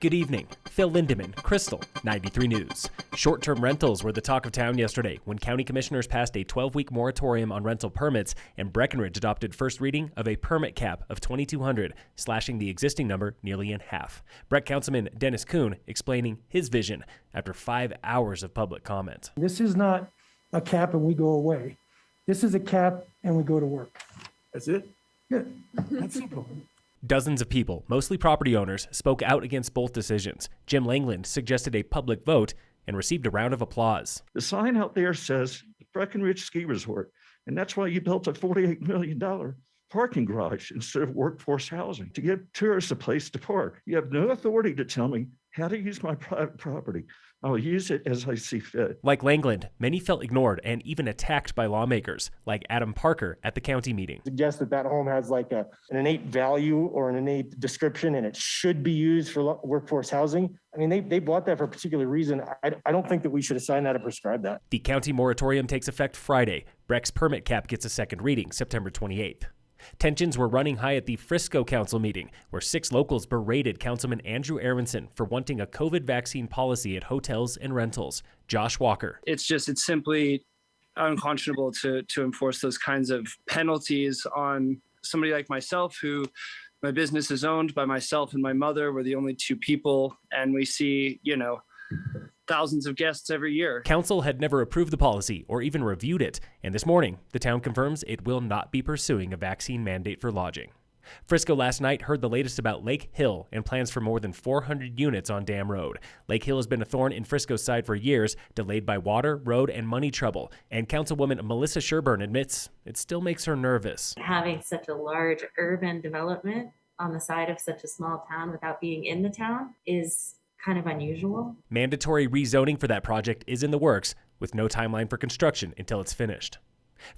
Good evening. Phil Lindemann, Krystal, 93 News. Short-term rentals were the talk of town yesterday when county commissioners passed a 12-week moratorium on rental permits and Breckenridge adopted first reading of a permit cap of 2,200, slashing the existing number nearly in half. Breck Councilman Dennis Kuhn explaining his vision after 5 hours of public comment. This is not a cap and we go away. This is a cap and we go to work. That's it? Yeah, that's simple. Dozens of people, mostly property owners, spoke out against both decisions. Jim Langland suggested a public vote and received a round of applause. The sign out there says Breckenridge Ski Resort, and that's why you built a $48 million parking garage instead of workforce housing, to give tourists a place to park. You have no authority to tell me how to use my private property. I'll use it as I see fit. Like Langland, many felt ignored and even attacked by lawmakers, like Adam Parker at the county meeting. Suggest that home has like an innate value or an innate description and it should be used for workforce housing. I mean, they bought that for a particular reason. I don't think that we should assign that or prescribe that. The county moratorium takes effect Friday. Breck's permit cap gets a second reading September 28th. Tensions were running high at the Frisco council meeting, where 6 locals berated Councilman Andrew Aronson for wanting a COVID vaccine policy at hotels and rentals. Josh Walker. It's simply unconscionable to enforce those kinds of penalties on somebody like myself, who my business is owned by myself and my mother. We're the only 2 people, and we see, thousands of guests every year. Council had never approved the policy or even reviewed it, and this morning, the town confirms it will not be pursuing a vaccine mandate for lodging. Frisco last night heard the latest about Lake Hill and plans for more than 400 units on Dam Road. Lake Hill has been a thorn in Frisco's side for years, delayed by water, road, and money trouble. And Councilwoman Melissa Sherburne admits it still makes her nervous. Having such a large urban development on the side of such a small town without being in the town is kind of unusual. Mandatory rezoning for that project is in the works, with no timeline for construction until it's finished.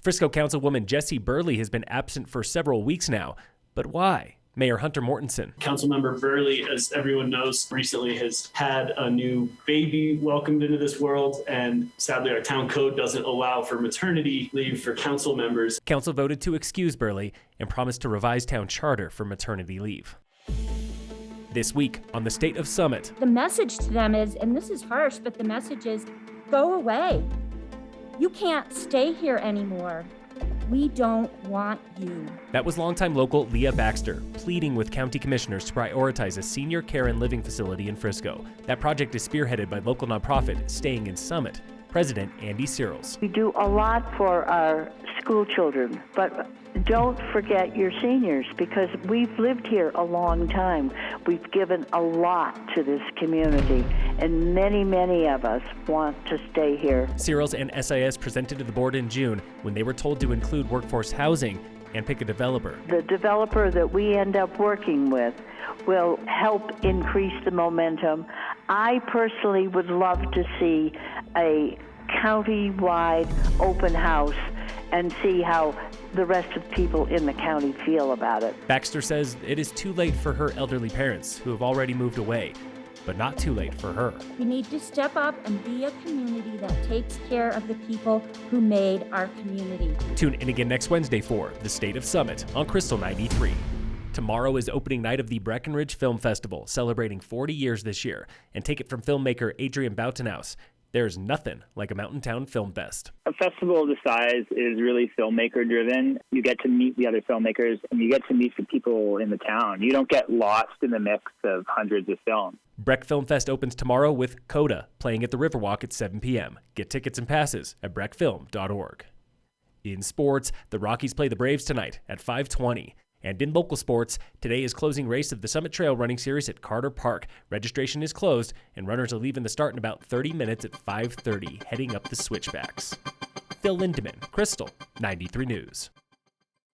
Frisco Councilwoman Jessie Burley has been absent for several weeks now. But why? Mayor Hunter Mortensen. Councilmember Burley, as everyone knows, recently has had a new baby welcomed into this world, and sadly our town code doesn't allow for maternity leave for council members. Council voted to excuse Burley and promised to revise town charter for maternity leave. This week on the State of Summit. The message to them is, and this is harsh, but the message is, go away. You can't stay here anymore. We don't want you. That was longtime local Leah Baxter pleading with county commissioners to prioritize a senior care and living facility in Frisco. That project is spearheaded by local nonprofit Staying in Summit, President Andy Searles. We do a lot for our school children, but don't forget your seniors, because we've lived here a long time. We've given a lot to this community, and many, many of us want to stay here. Searles and SIS presented to the board in June when they were told to include workforce housing and pick a developer. The developer that we end up working with will help increase the momentum. I personally would love to see a county-wide open house and see how the rest of people in the county feel about it. Baxter says it is too late for her elderly parents who have already moved away, but not too late for her. We need to step up and be a community that takes care of the people who made our community. Tune in again next Wednesday for The State of Summit on Krystal 93. Tomorrow is opening night of the Breckenridge Film Festival, celebrating 40 years this year, and take it from filmmaker Adrian Boutenhaus. There's nothing like a Mountain Town Film Fest. A festival of this size is really filmmaker driven. You get to meet the other filmmakers and you get to meet the people in the town. You don't get lost in the mix of hundreds of films. Breck Film Fest opens tomorrow with Coda playing at the Riverwalk at 7 p.m. Get tickets and passes at breckfilm.org. In sports, the Rockies play the Braves tonight at 5:20. And in local sports, today is closing race of the Summit Trail Running Series at Carter Park. Registration is closed, and runners are leaving the start in about 30 minutes at 5:30, heading up the switchbacks. Phil Lindemann, Krystal, 93 News.